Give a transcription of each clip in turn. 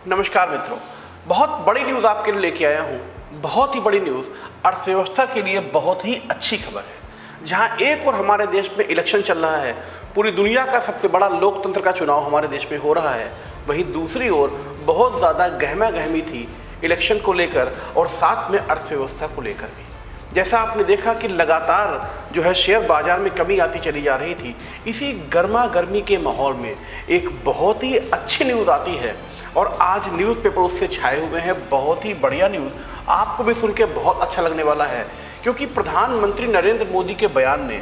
नमस्कार मित्रों, बहुत बड़ी न्यूज़ आपके लिए लेके आया हूँ। बहुत ही बड़ी न्यूज़, अर्थव्यवस्था के लिए बहुत ही अच्छी खबर है। जहाँ एक और हमारे देश में इलेक्शन चल रहा है, पूरी दुनिया का सबसे बड़ा लोकतंत्र का चुनाव हमारे देश में हो रहा है, वहीं दूसरी ओर बहुत ज़्यादा गहमा गहमी थी इलेक्शन को लेकर और साथ में अर्थव्यवस्था को लेकर भी। जैसा आपने देखा कि लगातार जो है शेयर बाजार में कमी आती चली जा रही थी, इसी गर्मा गर्मी के माहौल में एक बहुत ही अच्छी न्यूज़ आती है और आज न्यूज़पेपर उससे छाए हुए हैं। बहुत ही बढ़िया न्यूज़, आपको भी सुन के बहुत अच्छा लगने वाला है, क्योंकि प्रधानमंत्री नरेंद्र मोदी के बयान ने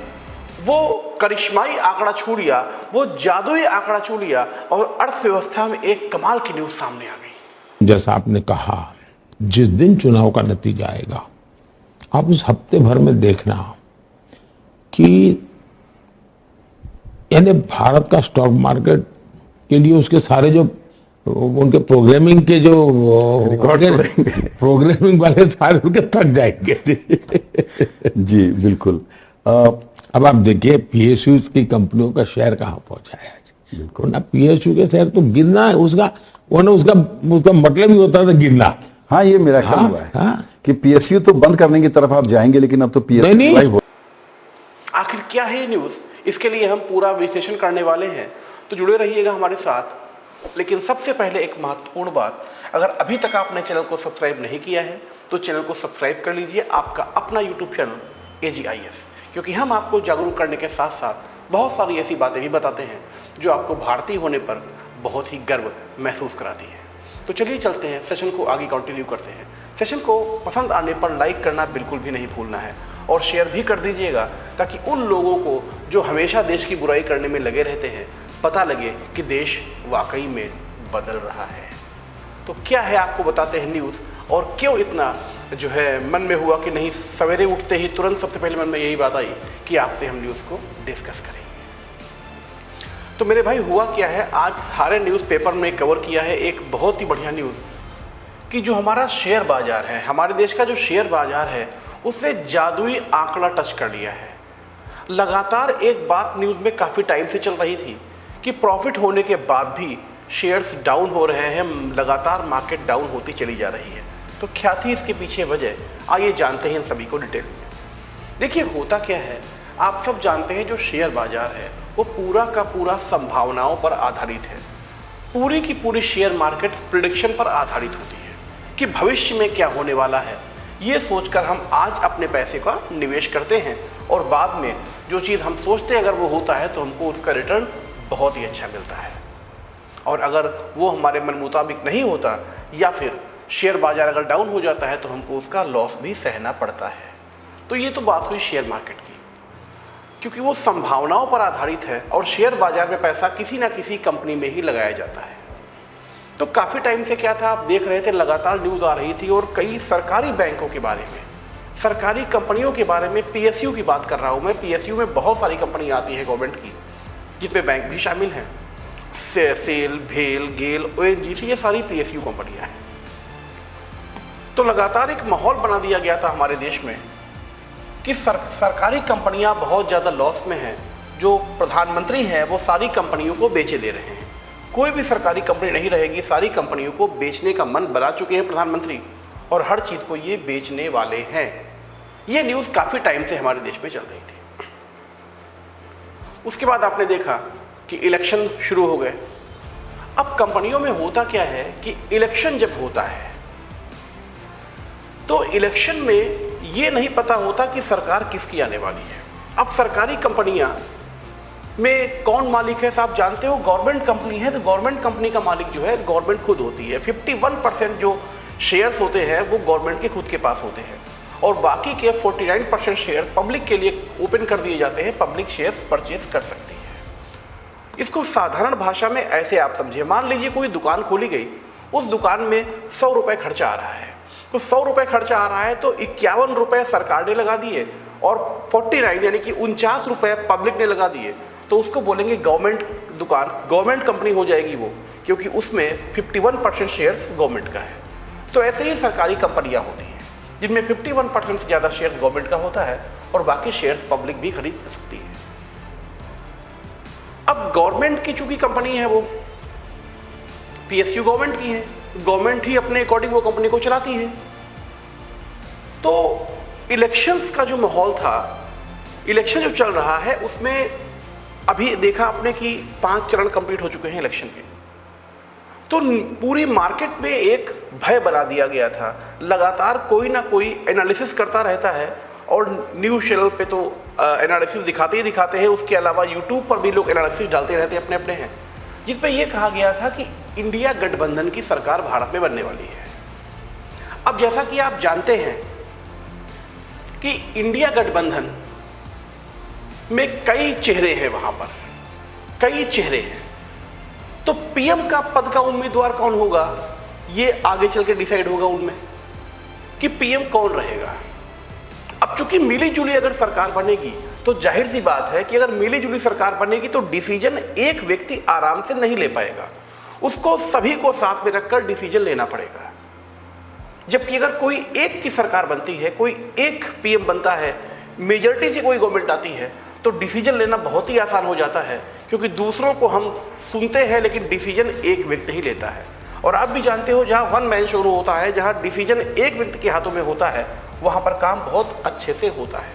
वो करिश्माई आंकड़ा छू लिया, वो जादुई आंकड़ा छू लिया और अर्थव्यवस्था में एक कमाल की न्यूज़ सामने आ गई। जैसा आपने कहा, जिस दिन चुनाव का नतीजा आएगा, आप उस हफ्ते भर में देखना कि यानी भारत का स्टॉक मार्केट के लिए उसके सारे जो उनके प्रोग्रामिंग के जो प्रोग्रामिंग वाले सारे उनके थक जाएंगे। जी बिल्कुल। अब आप देखिए पीएसयू की कंपनियों का शेयर कहाँ पहुंचा है आज। बिल्कुल ना, पीएसयू के शेयर तो गिरना है, उसका मतलब ही होता था गिरना। हाँ, ये मेरा ख्याल हुआ है कि पीएसयू तो बंद करने की तरफ आप जाएंगे, लेकिन अब तो पीएसयू आखिर क्या है ये न्यूज़, इसके लिए हम पूरा विश्लेषण करने वाले हैं, तो जुड़े रहिएगा हमारे साथ। लेकिन सबसे पहले एक महत्वपूर्ण बात, अगर अभी तक आपने चैनल को सब्सक्राइब नहीं किया है तो चैनल को सब्सक्राइब कर लीजिए, आपका अपना यूट्यूब चैनल AGIS, क्योंकि हम आपको जागरूक करने के साथ साथ बहुत सारी ऐसी बातें भी बताते हैं जो आपको भारतीय होने पर बहुत ही गर्व महसूस कराती है। तो चलिए चलते हैं, सेशन को आगे कंटिन्यू करते हैं। सेशन को पसंद आने पर लाइक करना बिल्कुल भी नहीं भूलना है और शेयर भी कर दीजिएगा, ताकि उन लोगों को जो हमेशा देश की बुराई करने में लगे रहते हैं पता लगे कि देश वाकई में बदल रहा है। तो क्या है आपको बताते हैं न्यूज़, और क्यों इतना जो है मन में हुआ कि नहीं, सवेरे उठते ही तुरंत सबसे पहले मन में यही बात आई कि आपसे हम न्यूज़ को डिस्कस करेंगे। तो मेरे भाई हुआ क्या है, आज सारे न्यूज़पेपर में कवर किया है एक बहुत ही बढ़िया न्यूज़ कि जो हमारा शेयर बाजार है, हमारे देश का जो शेयर बाजार है, उससे जादुई आंकड़ा टच कर लिया है। लगातार एक बात न्यूज़ में काफ़ी टाइम से चल रही थी कि प्रॉफिट होने के बाद भी शेयर्स डाउन हो रहे हैं, लगातार मार्केट डाउन होती चली जा रही है। तो क्या थी इसके पीछे वजह, आइए जानते हैं इन सभी को डिटेल में। देखिए होता क्या है, आप सब जानते हैं जो शेयर बाजार है वो पूरा का पूरा संभावनाओं पर आधारित है। पूरी की पूरी शेयर मार्केट प्रिडिक्शन पर आधारित होती है कि भविष्य में क्या होने वाला है, ये सोचकर हम आज अपने पैसे का निवेश करते हैं और बाद में जो चीज़ हम सोचते हैं अगर वो होता है तो हमको उसका रिटर्न बहुत ही अच्छा मिलता है, और अगर वो हमारे मन मुताबिक नहीं होता या फिर शेयर बाजार अगर डाउन हो जाता है तो हमको उसका लॉस भी सहना पड़ता है। तो ये तो बात हुई शेयर मार्केट की, क्योंकि वो संभावनाओं पर आधारित है और शेयर बाजार में पैसा किसी ना किसी कंपनी में ही लगाया जाता है। तो काफ़ी टाइम से क्या था, आप देख रहे थे लगातार न्यूज़ आ रही थी और कई सरकारी बैंकों के बारे में, सरकारी कंपनियों के बारे में, पीएसयू की बात कर रहा हूँ मैं। पीएसयू में बहुत सारी कंपनी आती है गवर्नमेंट की, जिसमें बैंक भी शामिल हैं, सेल, भेल, गेल, ONGC, ये सारी पीएसयू कंपनियाँ हैं। तो लगातार एक माहौल बना दिया गया था हमारे देश में कि सरकारी कंपनियां बहुत ज़्यादा लॉस में हैं। जो प्रधानमंत्री हैं वो सारी कंपनियों को बेचे दे रहे हैं, कोई भी सरकारी कंपनी नहीं रहेगी, सारी कंपनियों को बेचने का मन बना चुके हैं प्रधानमंत्री, और हर चीज़ को ये बेचने वाले हैं। ये न्यूज़ काफ़ी टाइम से हमारे देश में चल रही थी। उसके बाद आपने देखा कि इलेक्शन शुरू हो गए। अब कंपनियों में होता क्या है कि इलेक्शन जब होता है तो इलेक्शन में ये नहीं पता होता कि सरकार किसकी आने वाली है। अब सरकारी कंपनियां में कौन मालिक है साहब जानते हो, गवर्नमेंट कंपनी है, तो गवर्नमेंट कंपनी का मालिक जो है गवर्नमेंट खुद होती है। 51% जो शेयर्स होते हैं वो गवर्नमेंट के खुद के पास होते हैं, और बाकी के 49% शेयर्स पब्लिक के लिए ओपन कर दिए जाते हैं, पब्लिक शेयर्स परचेज कर सकती है। इसको साधारण भाषा में ऐसे आप समझिए, मान लीजिए कोई दुकान खोली गई, उस दुकान में 100 रुपये खर्चा आ रहा है, तो 100 रुपये खर्चा आ रहा है तो 51 रुपये सरकार ने लगा दिए और 49 यानी कि 49 रुपये पब्लिक ने लगा दिए, तो उसको बोलेंगे गवर्नमेंट दुकान, गवर्नमेंट कंपनी हो जाएगी वो, क्योंकि उसमें 51% शेयर्स गवर्नमेंट का है। तो ऐसे ही सरकारी कंपनियां होती हैं जिनमें 51% से ज़्यादा शेयर्स गवर्नमेंट का होता है और बाकी शेयर्स पब्लिक भी खरीद सकती है। अब गवर्नमेंट की चूंकि कंपनी है, वो पीएसयू गवर्नमेंट की है, गवर्नमेंट ही अपने अकॉर्डिंग वो कंपनी को चलाती है। तो इलेक्शंस का जो माहौल था, इलेक्शन जो चल रहा है उसमें अभी देखा आपने कि 5 चरण कंप्लीट हो चुके हैं इलेक्शन के, तो पूरी मार्केट में एक भय बना दिया गया था। लगातार कोई ना कोई एनालिसिस करता रहता है और न्यूज़ चैनल पे तो एनालिसिस दिखाते ही दिखाते हैं, उसके अलावा यूट्यूब पर भी लोग एनालिसिस डालते रहते अपने अपने हैं, जिसमें यह कहा गया था कि इंडिया गठबंधन की सरकार भारत में बनने वाली है। अब जैसा कि आप जानते हैं कि इंडिया गठबंधन में कई चेहरे हैं, वहां पर कई चेहरे हैं, तो पीएम का पद का उम्मीदवार कौन होगा ये आगे चल के डिसाइड होगा उनमें कि पीएम कौन रहेगा। अब चूंकि मिली जुली अगर सरकार बनेगी तो जाहिर सी बात है कि अगर मिली जुली सरकार बनेगी तो डिसीजन एक व्यक्ति आराम से नहीं ले पाएगा, उसको सभी को साथ में रखकर डिसीजन लेना पड़ेगा। जबकि अगर कोई एक की सरकार बनती है, कोई एक पीएम बनता है, मेजॉरिटी से कोई गवर्नमेंट आती है, तो डिसीजन लेना बहुत ही आसान हो जाता है, क्योंकि दूसरों को हम सुनते हैं लेकिन डिसीजन एक व्यक्ति ही लेता है। और आप भी जानते हो जहां वन मैन शो होता है, जहां डिसीजन एक व्यक्ति के हाथों में होता है, वहां पर काम बहुत अच्छे से होता है।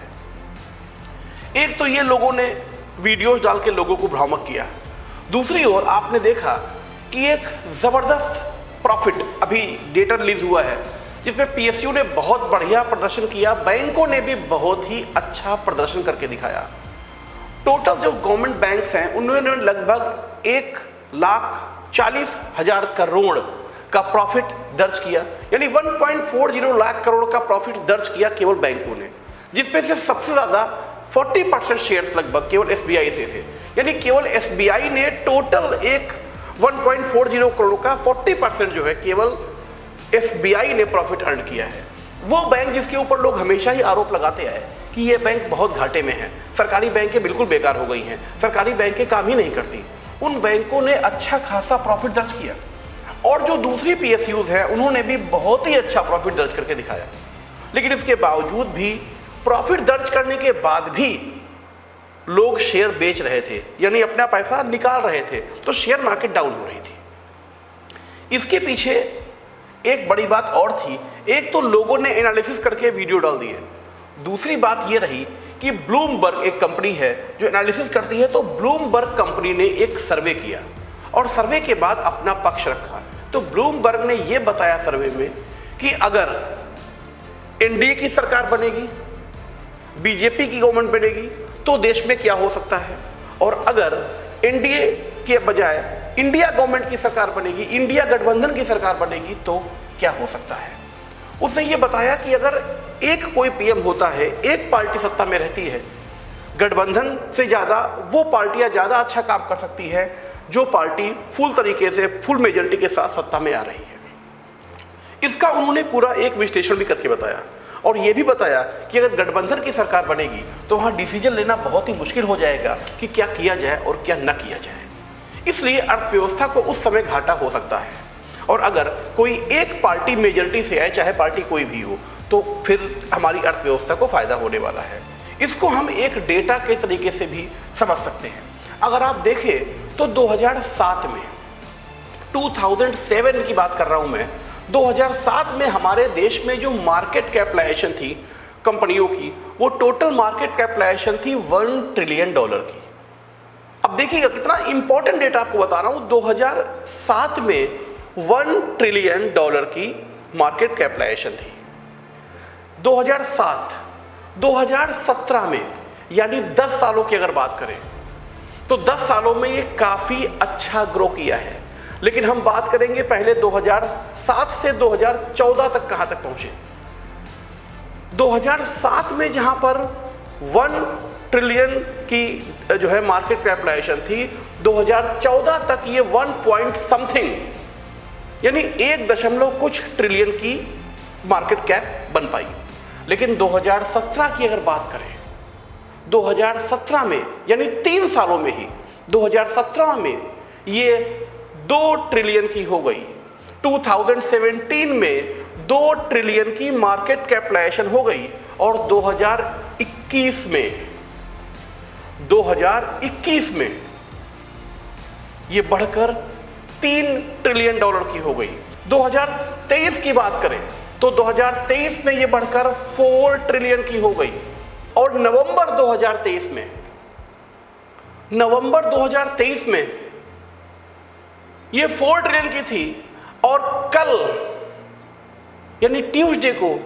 एक तो ये लोगों ने वीडियोस डाल के लोगों को भ्रामक किया, दूसरी ओर आपने देखा कि एक जबरदस्त प्रॉफिट अभी डेटा रिलीज हुआ है जिसमें पीएसयू ने बहुत बढ़िया प्रदर्शन किया, बैंकों ने भी बहुत ही अच्छा प्रदर्शन करके दिखाया। टोटल जो गवर्नमेंट बैंक्स हैं उन्होंने लगभग 1,40,000 करोड़ का प्रॉफिट दर्ज किया, यानी 1.40 लाख करोड़ का प्रॉफिट दर्ज किया केवल बैंकों ने, जिसमें से सबसे ज्यादा 40% शेयर्स लगभग केवल एसबीआई से थे। यानी केवल एसबीआई ने टोटल एक 1.40 करोड़ का 40% जो है केवल एसबीआई ने प्रॉफिट अर्न किया है। वो बैंक जिसके ऊपर लोग हमेशा ही आरोप लगाते आए कि ये बैंक बहुत घाटे में है, सरकारी बैंकें बिल्कुल बेकार हो गई हैं, सरकारी बैंकें काम ही नहीं करती, उन बैंकों ने अच्छा खासा प्रॉफिट दर्ज किया। और जो दूसरी पीएसयूज हैं उन्होंने भी बहुत ही अच्छा प्रॉफिट दर्ज करके दिखाया। लेकिन इसके बावजूद भी, प्रॉफिट दर्ज करने के बाद भी लोग शेयर बेच रहे थे, यानी अपना पैसा निकाल रहे थे, तो शेयर मार्केट डाउन हो रही थी। इसके पीछे एक बड़ी बात और थी, एक तो लोगों ने एनालिसिस करके वीडियो डाल दिए, दूसरी बात यह रही कि ब्लूमबर्ग एक कंपनी है जो एनालिसिस करती है, तो ब्लूमबर्ग कंपनी ने एक सर्वे किया और सर्वे के बाद अपना पक्ष रखा। तो ब्लूमबर्ग ने यह बताया सर्वे में कि अगर एनडीए की सरकार बनेगी, बीजेपी की गवर्नमेंट बनेगी, तो देश में क्या हो सकता है, और अगर एनडीए के बजाय इंडिया गवर्नमेंट की सरकार बनेगी, इंडिया गठबंधन की सरकार बनेगी, तो क्या हो सकता है। उसने ये बताया कि अगर एक कोई पीएम होता है, एक पार्टी सत्ता में रहती है, गठबंधन से ज्यादा वो पार्टियां ज्यादा अच्छा काम कर सकती है जो पार्टी फुल तरीके से, फुल मेजॉरिटी के साथ सत्ता में आ रही है। इसका उन्होंने पूरा एक विश्लेषण भी करके बताया और यह भी बताया कि अगर गठबंधन की सरकार बनेगी तो वहां डिसीजन लेना बहुत ही मुश्किल हो जाएगा कि क्या किया जाए और क्या न किया जाए। इसलिए अर्थव्यवस्था को उस समय घाटा हो सकता है, और अगर कोई एक पार्टी मेजॉरिटी से आए, चाहे पार्टी कोई भी हो, तो फिर हमारी अर्थव्यवस्था को फायदा होने वाला है। इसको हम एक डेटा के तरीके से भी समझ सकते हैं। अगर आप देखें तो 2007 में, 2007 की बात कर रहा हूं मैं, 2007 में हमारे देश में जो मार्केट कैपिटलाइजेशन थी कंपनियों की, वो टोटल मार्केट कैपिटलाइजेशन थी $1 ट्रिलियन की। अब देखिएगा कितना इंपॉर्टेंट डेटा आपको बता रहा हूं, 2007 में $1 ट्रिलियन की मार्केट कैपिटलाइजेशन थी। 2007, 2017 में, यानी 10 सालों की अगर बात करें तो 10 सालों में ये काफी अच्छा ग्रो किया है। लेकिन हम बात करेंगे पहले 2007 से 2014 तक कहां तक पहुंचे। 2007 में जहां पर 1 ट्रिलियन की जो है मार्केट कैपिटलाइजेशन थी, 2014 तक ये 1 पॉइंट समथिंग, यानी 1 कुछ ट्रिलियन की मार्केट कैप बन पाई। लेकिन 2017 की अगर बात करें, 2017 में, यानी 3 सालों में ही 2017 में ये 2 ट्रिलियन की हो गई। 2017 में 2 ट्रिलियन की मार्केट कैपिटलाइजेशन हो गई, और 2021 में ये बढ़कर $3 ट्रिलियन की हो गई। 2023 की बात करें तो 2023 में ये बढ़कर 4 ट्रिलियन की हो गई और नवंबर 2023 में ये 4 ट्रिलियन की थी और कल यानी ट्यूसडे को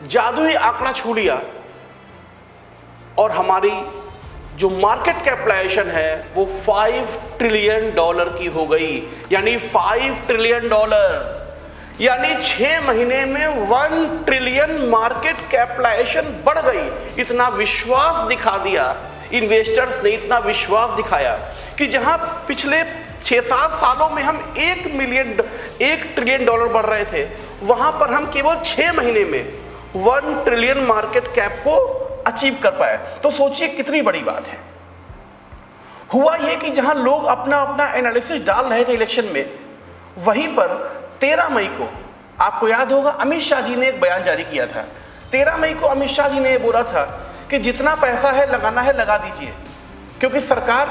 जादुई आंकड़ा छू लिया और हमारी जो मार्केट कैपिटलाइजेशन है वो $5 ट्रिलियन की हो गई। यानी $5 ट्रिलियन, यानी 6 महीने में 1 ट्रिलियन मार्केट कैपिटलाइजेशन बढ़ गई। इतना विश्वास दिखा दिया इन्वेस्टर्स ने, इतना विश्वास दिखाया कि जहां पिछले 6-7 सालों में हम $1 ट्रिलियन बढ़ रहे थे, वहां पर हम केवल 6 महीने में 1 ट्रिलियन मार्केट कैप को अचीव कर पाए। तो सोचिए कितनी बड़ी बात है। हुआ यह कि जहां लोग अपना अपना एनालिसिस डाल रहे थे इलेक्शन में, वहीं पर 13 मई को आपको याद होगा अमित शाह जी ने एक बयान जारी किया था। 13 मई को अमित शाह जी ने यह बोला था कि जितना पैसा है लगाना है लगा दीजिए, क्योंकि सरकार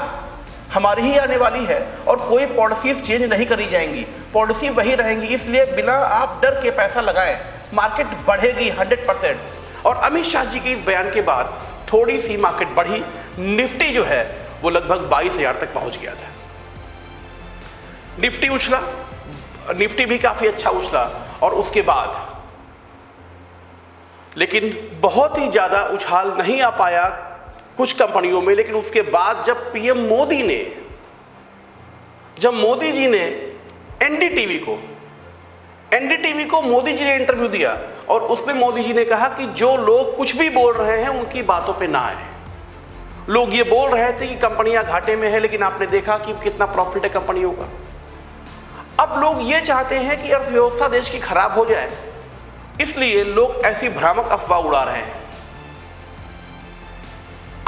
हमारी ही आने वाली है और कोई पॉलिसीज चेंज नहीं करी जाएंगी, पॉलिसी वही रहेंगी, इसलिए बिना आप डर के पैसा लगाएं, मार्केट बढ़ेगी 100%। और अमित शाह जी के इस बयान के बाद थोड़ी सी मार्केट बढ़ी। निफ्टी जो है वो लगभग 22,000 तक पहुंच गया था। निफ्टी उछला, निफ्टी भी काफी अच्छा उछला और उसके बाद लेकिन बहुत ही ज्यादा उछाल नहीं आ पाया कुछ कंपनियों में। लेकिन उसके बाद जब पीएम मोदी ने, जब मोदी जी ने एनडीटीवी को मोदी जी ने इंटरव्यू दिया और उसमें मोदी जी ने कहा कि जो लोग कुछ भी बोल रहे हैं उनकी बातों पे ना आए। लोग ये बोल रहे थे कि कंपनियां घाटे में है, लेकिन आपने देखा कि कितना प्रॉफिट है कंपनियों का। अब लोग ये चाहते हैं कि अर्थव्यवस्था देश की खराब हो जाए, इसलिए लोग ऐसी भ्रामक अफवाह उड़ा रहे हैं।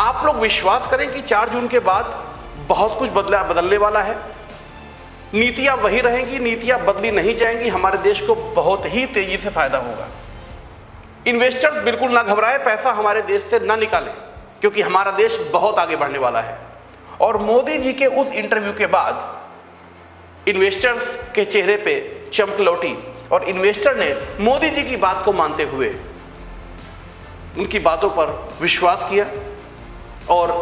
आप लोग विश्वास करें कि 4 जून के बाद बहुत कुछ बदलने वाला है। नीतियां वही रहेंगी, नीतियां बदली नहीं जाएंगी। हमारे देश को बहुत ही तेजी से फायदा होगा। इन्वेस्टर्स बिल्कुल ना घबराएं, पैसा हमारे देश से ना निकालें, क्योंकि हमारा देश बहुत आगे बढ़ने वाला है। और मोदी जी के उस इंटरव्यू के बाद इन्वेस्टर्स के चेहरे पे चमक लौटी और इन्वेस्टर ने मोदी जी की बात को मानते हुए उनकी बातों पर विश्वास किया और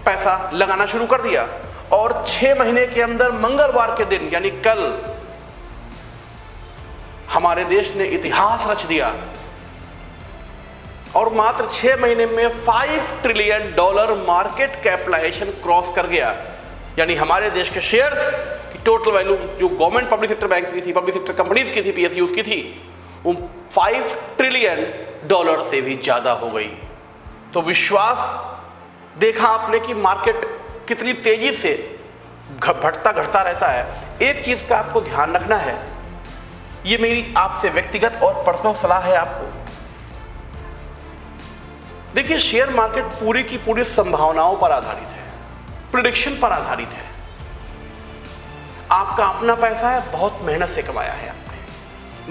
पैसा लगाना शुरू कर दिया। और 6 महीने के अंदर मंगलवार के दिन यानी कल हमारे देश ने इतिहास रच दिया और मात्र 6 महीने में $5 ट्रिलियन मार्केट कैपिटलाइजेशन क्रॉस कर गया। यानी हमारे देश के शेयर्स की टोटल वैल्यू जो गवर्नमेंट पब्लिक सेक्टर बैंक की थी, पब्लिक सेक्टर कंपनीज की थी, पीएसयूज की थी, वो $5 ट्रिलियन से भी ज्यादा हो गई। तो विश्वास देखा आपने कि मार्केट कितनी तेजी से घटता रहता है। एक चीज का आपको ध्यान रखना है, ये मेरी आपसे व्यक्तिगत और पर्सनल सलाह है आपको। देखिए, शेयर मार्केट पूरी की पूरी संभावनाओं पर आधारित है, प्रेडिक्शन पर आधारित है। आपका अपना पैसा है, बहुत मेहनत से कमाया है आपने।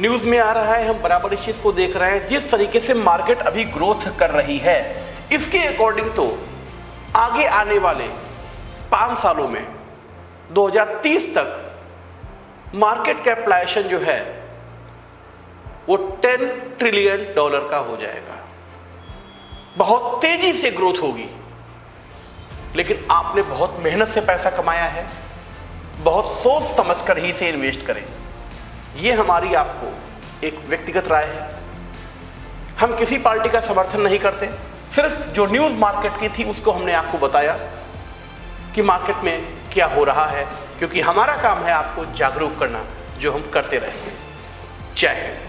न्यूज में आ रहा है, हम बराबर इस चीज को देख रहे हैं। जिस तरीके से मार्केट अभी ग्रोथ कर रही है, इसके अकॉर्डिंग तो आगे आने वाले 5 सालों में 2030 तक मार्केट कैपिटलाइजेशन जो है वो $10 ट्रिलियन का हो जाएगा। बहुत तेजी से ग्रोथ होगी, लेकिन आपने बहुत मेहनत से पैसा कमाया है, बहुत सोच समझकर ही इसे इन्वेस्ट करें। यह हमारी आपको एक व्यक्तिगत राय है। हम किसी पार्टी का समर्थन नहीं करते, सिर्फ जो न्यूज़ मार्केट की थी उसको हमने आपको बताया कि मार्केट में क्या हो रहा है, क्योंकि हमारा काम है आपको जागरूक करना, जो हम करते रहेंगे। जय हिंद।